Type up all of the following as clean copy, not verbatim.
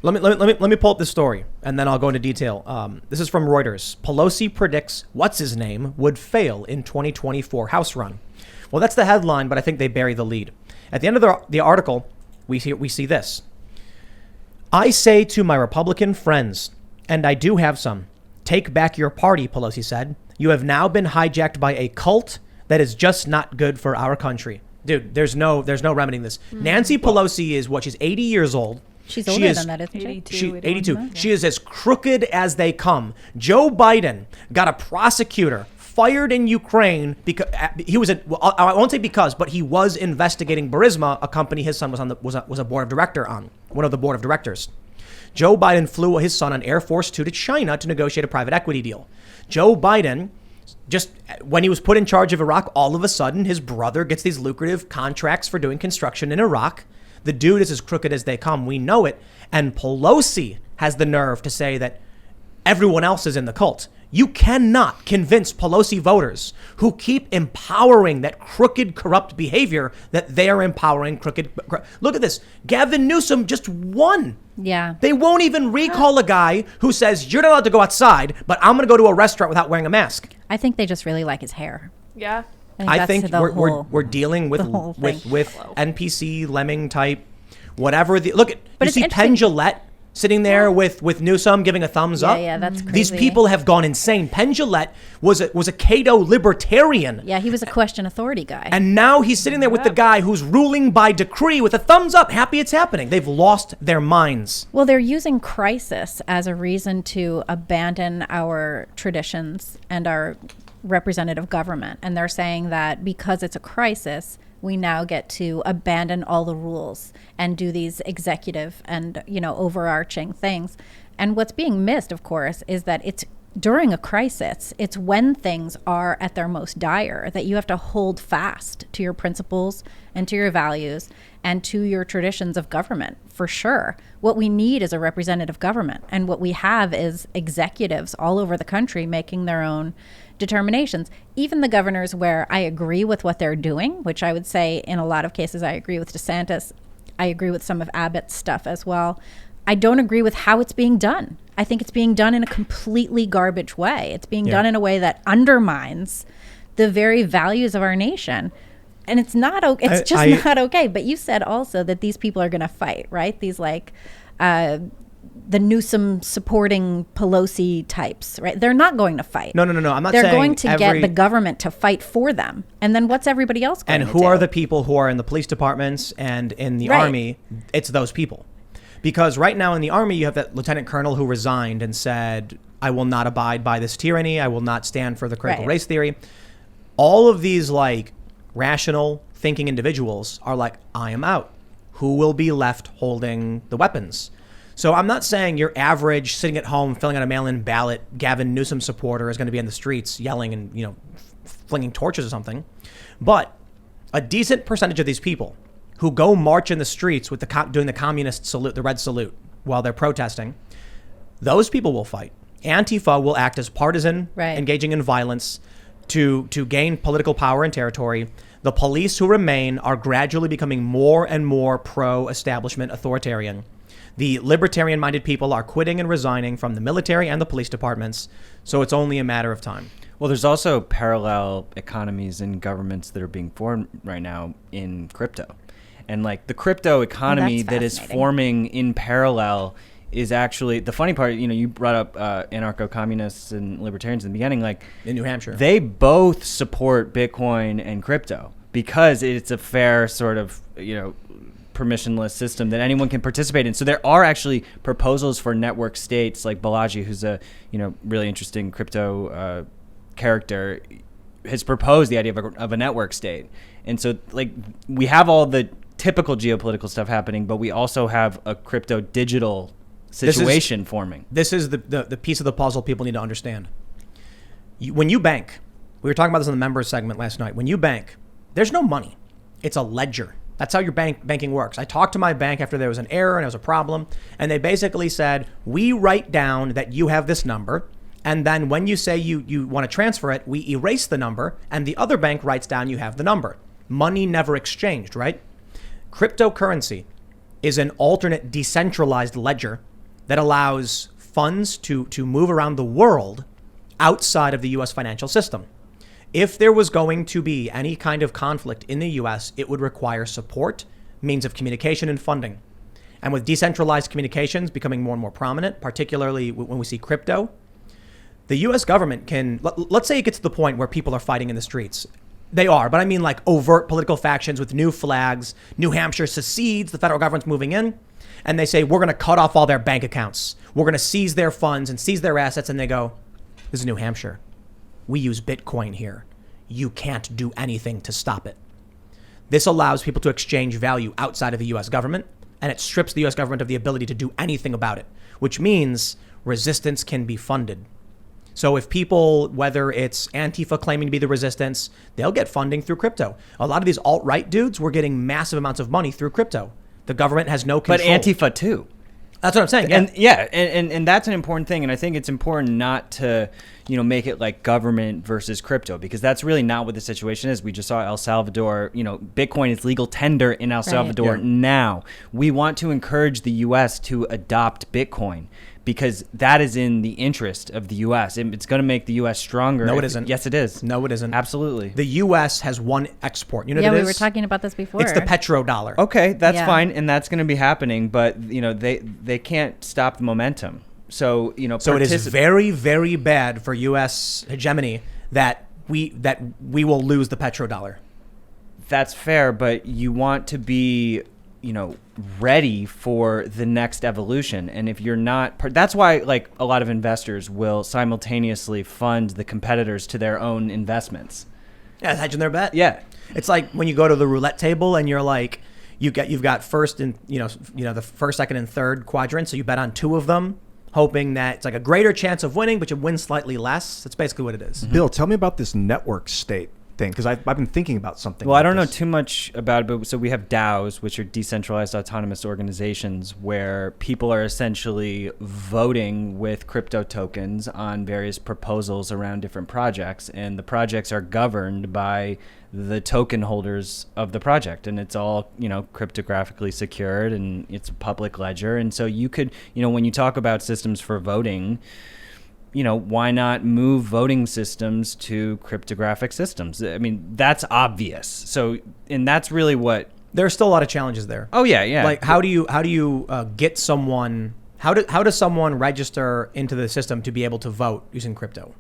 Let me pull up this story and then I'll go into detail. This is from Reuters. Pelosi predicts what's his name would fail in 2024 House run. Well, that's the headline, but I think they bury the lead. At the end of the article, we see this. I say to my Republican friends, and I do have some, take back your party, Pelosi said. You have now been hijacked by a cult that is just not good for our country. Dude, there's no remedying this. Nancy Pelosi is what? She's 80 years old. She's older than that, isn't she? 82. She is as crooked as they come. Joe Biden got a prosecutor fired in Ukraine because he was I won't say because, but he was investigating Burisma, a company his son was a board of director on, one of the board of directors. Joe Biden flew his son on Air Force 2 to China to negotiate a private equity deal. Joe Biden, just when he was put in charge of Iraq, all of a sudden his brother gets these lucrative contracts for doing construction in Iraq. The dude is as crooked as they come. We know it. And Pelosi has the nerve to say that everyone else is in the cult. You cannot convince Pelosi voters who keep empowering that crooked, corrupt behavior that they are empowering crooked. Look at this. Gavin Newsom just won. Yeah. They won't even recall a guy who says, you're not allowed to go outside, but I'm going to go to a restaurant without wearing a mask. I think they just really like his hair. Yeah. I think we're dealing with NPC lemming type, whatever. Look at, you see Penn Jillette sitting there with Newsom giving a thumbs up. Yeah, that's crazy. These people have gone insane. Penn Jillette was a Cato libertarian. Yeah, he was a question authority guy. And now he's sitting there with the guy who's ruling by decree with a thumbs up. Happy it's happening. They've lost their minds. Well, they're using crisis as a reason to abandon our traditions and our representative government. And they're saying that because it's a crisis, we now get to abandon all the rules and do these executive and, overarching things. And what's being missed, of course, is that it's during a crisis, it's when things are at their most dire that you have to hold fast to your principles and to your values and to your traditions of government, for sure. What we need is a representative government. And what we have is executives all over the country making their own determinations. Even the governors where I agree with what they're doing, which I would say in a lot of cases I agree with DeSantis. I agree with some of Abbott's stuff as well. I don't agree with how it's being done. I think it's being done in a completely garbage way. It's being done in a way that undermines the very values of our nation. And it's not okay. It's just not okay. But you said also that these people are going to fight, right? These the Newsom supporting Pelosi types, right? They're not going to fight. No. I'm not saying they're going to get the government to fight for them. And then what's everybody else going to do? And who are the people who are in the police departments and in the army? It's those people. Because right now in the army, you have that lieutenant colonel who resigned and said, I will not abide by this tyranny. I will not stand for the critical race theory. All of these rational thinking individuals are like, I am out. Who will be left holding the weapons? So I'm not saying your average sitting at home filling out a mail-in ballot Gavin Newsom supporter is going to be in the streets yelling and flinging torches or something, but a decent percentage of these people who go march in the streets with doing the communist salute, the red salute, while they're protesting, those people will fight. Antifa will act as partisan, engaging in violence to gain political power and territory. The police who remain are gradually becoming more and more pro-establishment authoritarian. The libertarian-minded people are quitting and resigning from the military and the police departments, so it's only a matter of time. Well, there's also parallel economies and governments that are being formed right now in crypto. And the crypto economy that is forming in parallel is actually, the funny part, you brought up anarcho-communists and libertarians in the beginning, in New Hampshire. They both support Bitcoin and crypto because it's a fair sort of, permissionless system that anyone can participate in. So there are actually proposals for network states, like Balaji, who's a really interesting crypto character, has proposed the idea of a network state. And so we have all the typical geopolitical stuff happening, but we also have a crypto digital situation forming. This is the piece of the puzzle people need to understand. When you bank, we were talking about this in the members segment last night. When you bank, there's no money. It's a ledger. That's how your banking works. I talked to my bank after there was an error and there was a problem, and they basically said, we write down that you have this number, and then when you say you want to transfer it, we erase the number, and the other bank writes down you have the number. Money never exchanged, right? Cryptocurrency is an alternate decentralized ledger that allows funds to move around the world outside of the U.S. financial system. If there was going to be any kind of conflict in the U.S., it would require support, means of communication, and funding. And with decentralized communications becoming more and more prominent, particularly when we see crypto, the U.S. government can, let's say it gets to the point where people are fighting in the streets. They are, but I mean like overt political factions with new flags. New Hampshire secedes, the federal government's moving in, and they say, we're going to cut off all their bank accounts. We're going to seize their funds and seize their assets. And they go, this is New Hampshire. We use Bitcoin here. You can't do anything to stop it. This allows people to exchange value outside of the U.S. government, and it strips the U.S. government of the ability to do anything about it, which means resistance can be funded. So if people, whether it's Antifa claiming to be the resistance, they'll get funding through crypto. A lot of these alt-right dudes were getting massive amounts of money through crypto. The government has no control. But Antifa too. That's what I'm saying. And that's an important thing. And I think it's important not to, make it like government versus crypto, because that's really not what the situation is. We just saw El Salvador, Bitcoin is legal tender in El Salvador now. We want to encourage the U.S. to adopt Bitcoin, because that is in the interest of the U.S. It's going to make the U.S. stronger. No, it isn't. Yes, it is. No, it isn't. Absolutely. The U.S. has one export. You know yeah, what it we is? were talking about this before. It's the petrodollar. Okay, that's fine, and that's going to be happening. But they can't stop the momentum. So So it is very, very bad for U.S. hegemony that we will lose the petrodollar. That's fair, but you want to be ready for the next evolution. And if you're not, that's why like a lot of investors will simultaneously fund the competitors to their own investments. Yeah, hedging their bet. Yeah. It's like when you go to the roulette table and you're like, you've got first and, the first, second, and third quadrants. So you bet on two of them, hoping that it's like a greater chance of winning, but you win slightly less. That's basically what it is. Bill, tell me about this network state thing, because I've been thinking about something. Well, like I don't know this. too much about it, but so we have DAOs, which are decentralized autonomous organizations, where people are essentially voting with crypto tokens on various proposals around different projects, and the projects are governed by the token holders of the project, and it's all cryptographically secured, and it's a public ledger. And so you could, when you talk about systems for voting, why not move voting systems to cryptographic systems? I mean, that's obvious. So, and that's really what. There's still a lot of challenges there. Oh yeah. Like how do you get someone? How does someone register into the system to be able to vote using crypto?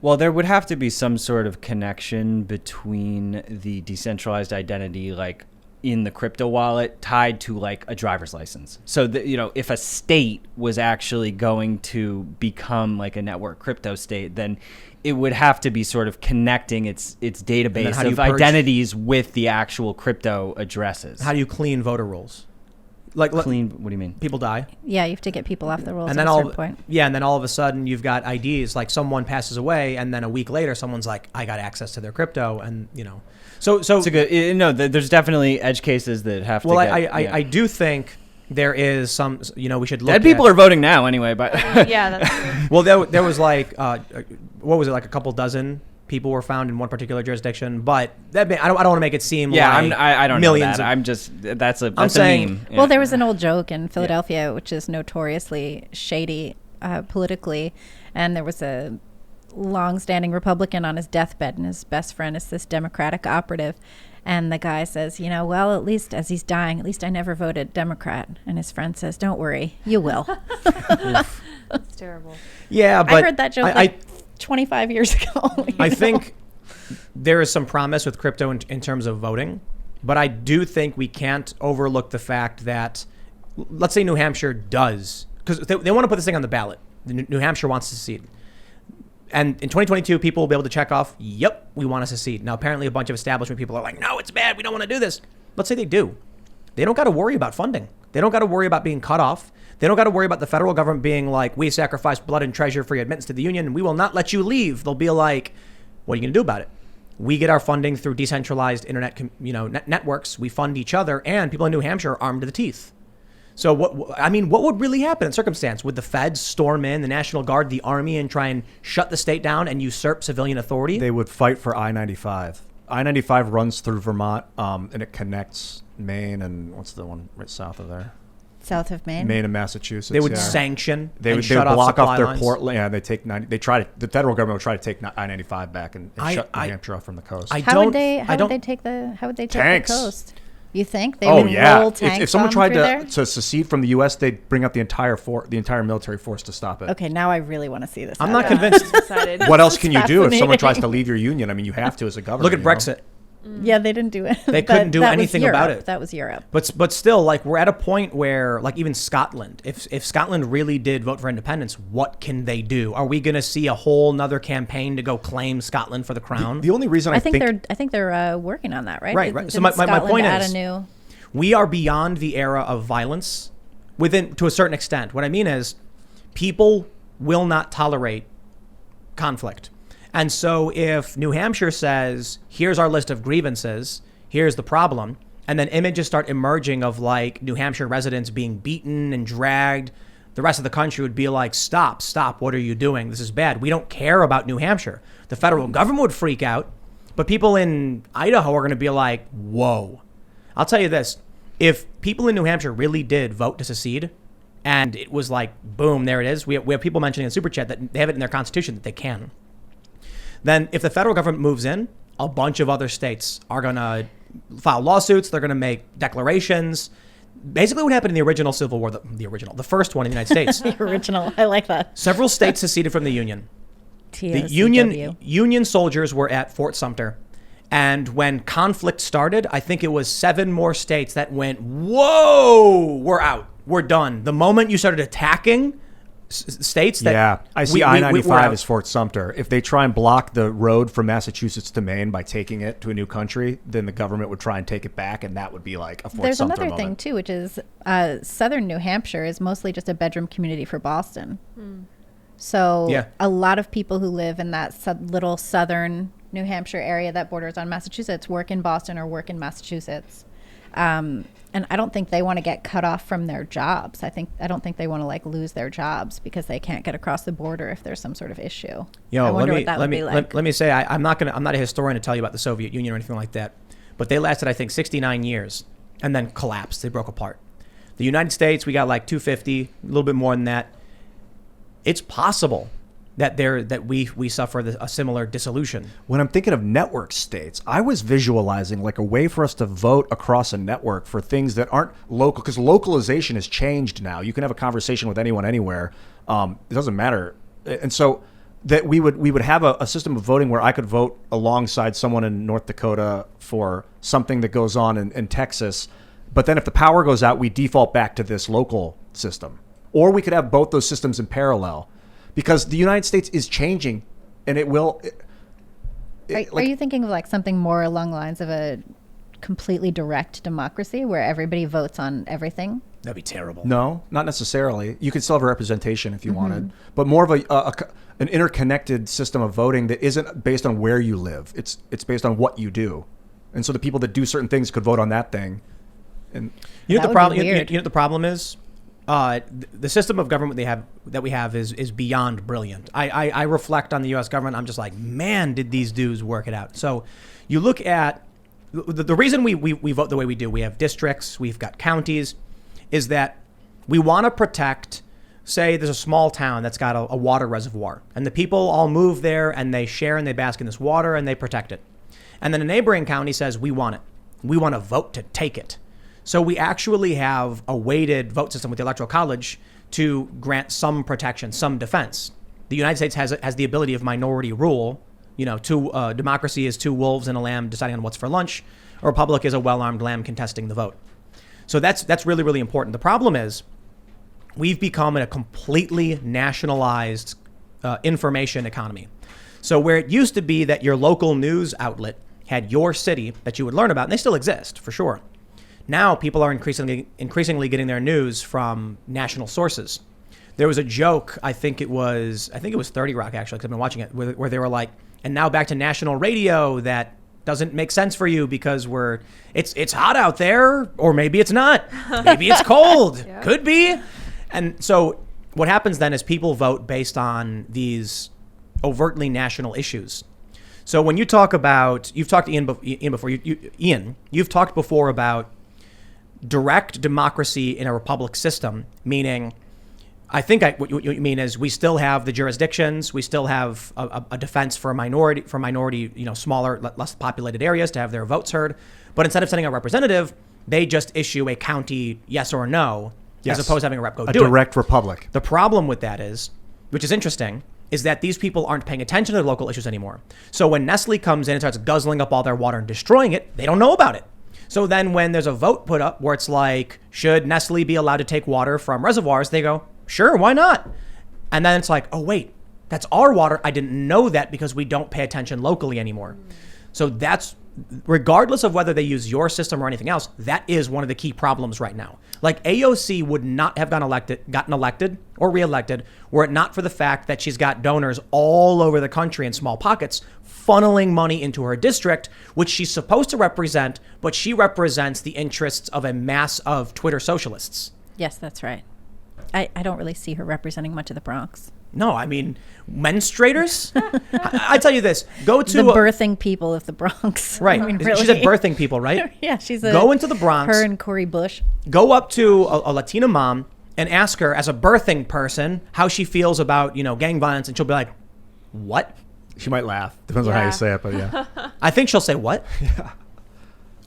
Well, there would have to be some sort of connection between the decentralized identity, like in the crypto wallet, tied to like a driver's license. So that, if a state was actually going to become like a network crypto state, then it would have to be sort of connecting its database of identities with the actual crypto addresses. How do you clean voter rolls? Clean? What do you mean? People die. Yeah, you have to get people off the rolls And at then a certain point. Yeah, and then all of a sudden you've got IDs. Like someone passes away, and then a week later someone's like, I got access to their crypto, and So it's a good. There's definitely edge cases that have to. Well, I do think there is some. We should look. Dead people are voting now anyway, but Yeah, that's true. Well, there was like, what was it, like a couple dozen people were found in one particular jurisdiction, but I don't want to make it seem like I don't millions know that. I'm just that's a saying, meme. Well, there was an old joke in Philadelphia, which is notoriously shady politically, and there was a long-standing Republican on his deathbed, and his best friend is this Democratic operative, and the guy says, well, at least as he's dying, at least I never voted Democrat, and his friend says, don't worry, you will. It's terrible. Yeah, but I heard that joke 25 years ago. I think there is some promise with crypto in terms of voting, but I do think we can't overlook the fact that, let's say New Hampshire does, because they want to put this thing on the ballot. New Hampshire wants to secede. And in 2022, people will be able to check off, yep, we want to secede. Now, apparently a bunch of establishment people are like, no, it's bad, we don't want to do this. Let's say they do. They don't got to worry about funding. They don't got to worry about being cut off. They don't got to worry about the federal government being like, we sacrifice blood and treasure for your admittance to the union, and we will not let you leave. They'll be like, what are you going to do about it? We get our funding through decentralized internet, networks. We fund each other, and people in New Hampshire are armed to the teeth. So what would really happen in circumstance? Would the feds storm in, the National Guard, the Army, and try and shut the state down and usurp civilian authority? They would fight for I-95. I-95 runs through Vermont, and it connects Maine and what's the one right south of there? South of Maine. Maine and Massachusetts. They would yeah. sanction. They and would shut off block supply off their lines. port. Yeah, they take 90. They try to. The federal government would try to take I-95 back and shut New Hampshire off from the coast. How would they take the Tanks. coast? You think they Oh would yeah! roll tanks If someone on tried through there? to secede from the U.S., they'd bring up the entire military force to stop it. Okay, now I really want to see this. I'm not happen. convinced. Decided. What else can you do if someone fascinating. tries to leave your union? I mean, you have to as a government. Look at you know? Brexit. Yeah, they didn't do it. They couldn't do anything about it. That was Europe. But still, like, we're at a point where, like, even Scotland, if Scotland really did vote for independence, what can they do? Are we going to see a whole nother campaign to go claim Scotland for the crown? The only reason I think they're working on that, right? Right. Didn't So my Scotland point add is, a new... we are beyond the era of violence to a certain extent. What I mean is, people will not tolerate conflict. And so if New Hampshire says, here's our list of grievances, here's the problem, and then images start emerging of like New Hampshire residents being beaten and dragged, the rest of the country would be like, stop, what are you doing? This is bad. We don't care about New Hampshire. The federal government would freak out, but people in Idaho are going to be like, whoa. I'll tell you this, if people in New Hampshire really did vote to secede, and it was like, boom, there it is. We have people mentioning in Super Chat that they have it in their constitution that they can. Then if the federal government moves in, a bunch of other states are going to file lawsuits. They're going to make declarations. Basically what happened in the original Civil War, the first one in the United States. The original. I like that. Several states seceded from the Union. The TOCW. Union soldiers were at Fort Sumter. And when conflict started, I think it was 7 more states that went, whoa, we're out. We're done. The moment you started attacking states that... Yeah, I see we're I-95 out. as Fort Sumter. If they try and block the road from Massachusetts to Maine by taking it to a new country, then the government would try and take it back, and that would be like a Fort There's Sumter another moment. thing, too, which is southern New Hampshire is mostly just a bedroom community for Boston. So Yeah. a lot of people who live in that little southern New Hampshire area that borders on Massachusetts work in Boston or work in Massachusetts. And I don't think they want to get cut off from their jobs. I don't think they want to like lose their jobs because they can't get across the border if there's some sort of issue. I wonder what that would be like. Let me say, I'm not a historian to tell you about the Soviet Union or anything like that, but they lasted, I think, 69 years and then collapsed. They broke apart. The United States, we got like 250, a little bit more than that. It's possible that we suffer a similar dissolution. When I'm thinking of network states, I was visualizing like a way for us to vote across a network for things that aren't local, because localization has changed now. You can have a conversation with anyone anywhere. It doesn't matter. And so that we would have a system of voting where I could vote alongside someone in North Dakota for something that goes on in Texas. But then if the power goes out, we default back to this local system. Or we could have both those systems in parallel. Because the United States is changing, and it will. Are you thinking of like something more along the lines of a completely direct democracy where everybody votes on everything? That'd be terrible. No, not necessarily. You could still have a representation if you wanted, but more of an interconnected system of voting that isn't based on where you live. It's based on what you do, and so the people that do certain things could vote on that thing. And You know That the would problem. be You know weird. what the problem is. The system of government that we have is beyond brilliant. I reflect on the U.S. government. I'm just like, man, did these dudes work it out? So you look at the reason we vote the way we do. We have districts. We've got counties. Is that we want to protect. Say there's a small town that's got a water reservoir, and the people all move there and they share and they bask in this water and they protect it. And then a neighboring county says, we want it. We want to vote to take it. So we actually have a weighted vote system with the Electoral College to grant some protection, some defense. The United States has the ability of minority rule. You know, democracy is 2 wolves and a lamb deciding on what's for lunch. A republic is a well-armed lamb contesting the vote. So that's really, really important. The problem is we've become a completely nationalized information economy. So where it used to be that your local news outlet had your city that you would learn about, and they still exist for sure. Now people are increasingly getting their news from national sources. There was a joke, I think it was 30 Rock actually, because I've been watching it, where they were like, and now back to national radio that doesn't make sense for you because it's hot out there, or maybe it's not. Maybe it's cold. Yeah. Could be. And so what happens then is people vote based on these overtly national issues. So when you talk about, you've talked to Ian before, Ian, you've talked before about direct democracy in a republic system, meaning, I think what you mean is we still have the jurisdictions, we still have a defense for minority, smaller, less populated areas to have their votes heard. But instead of sending a representative, they just issue a county yes or no, as opposed to having a rep go do it. A direct republic. The problem with that is, which is interesting, is that these people aren't paying attention to the local issues anymore. So when Nestle comes in and starts guzzling up all their water and destroying it, they don't know about it. So then when there's a vote put up where it's like, should Nestle be allowed to take water from reservoirs? They go, sure, why not? And then it's like, oh, wait, that's our water. I didn't know that because we don't pay attention locally anymore. So that's, regardless of whether they use your system or anything else, that is one of the key problems right now. Like AOC would not have gotten elected or reelected were it not for the fact that she's got donors all over the country in small pockets funneling money into her district, which she's supposed to represent, but she represents the interests of a mass of Twitter socialists. Yes, that's right. I don't really see her representing much of the Bronx. No, I mean, menstruators? I tell you this, go to... The birthing people of the Bronx. Right. I mean, She really. said birthing people, right? Yeah, she's Go into the Bronx. Her and Cori Bush. Go up to a Latina mom and ask her, as a birthing person, how she feels about, gang violence, and she'll be like, what? She might laugh. Depends on how you say it, but yeah. I think she'll say, what? Yeah.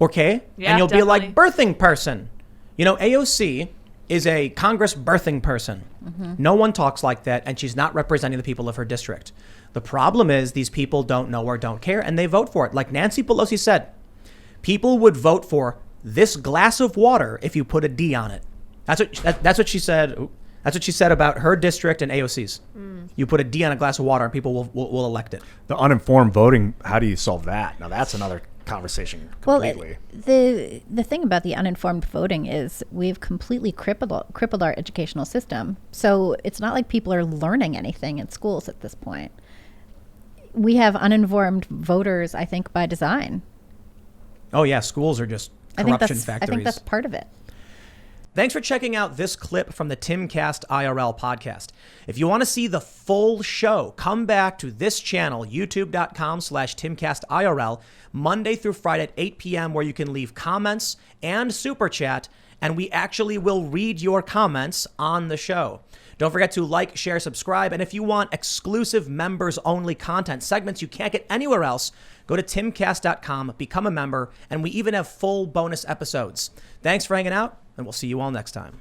Okay. Yeah, and you'll definitely. be like, birthing person. AOC is a Congress birthing person. Mm-hmm. No one talks like that, and she's not representing the people of her district. The problem is these people don't know or don't care, and they vote for it. Like Nancy Pelosi said, people would vote for this glass of water if you put a D on it. That's what she said. That's what she said about her district and AOC's. You put a D on a glass of water, and people will elect it. The uninformed voting, how do you solve that? Now, that's another conversation completely. Well, the thing about the uninformed voting is we've completely crippled our educational system. So it's not like people are learning anything in schools at this point. We have uninformed voters, I think, by design. Oh, yeah. Schools are just corruption factories. I think that's part of it. Thanks for checking out this clip from the Timcast IRL podcast. If you want to see the full show, come back to this channel, youtube.com/TimcastIRL, Monday through Friday at 8 p.m., where you can leave comments and super chat, and we actually will read your comments on the show. Don't forget to like, share, subscribe, and if you want exclusive members-only content, segments you can't get anywhere else, go to timcast.com, become a member, and we even have full bonus episodes. Thanks for hanging out, and we'll see you all next time.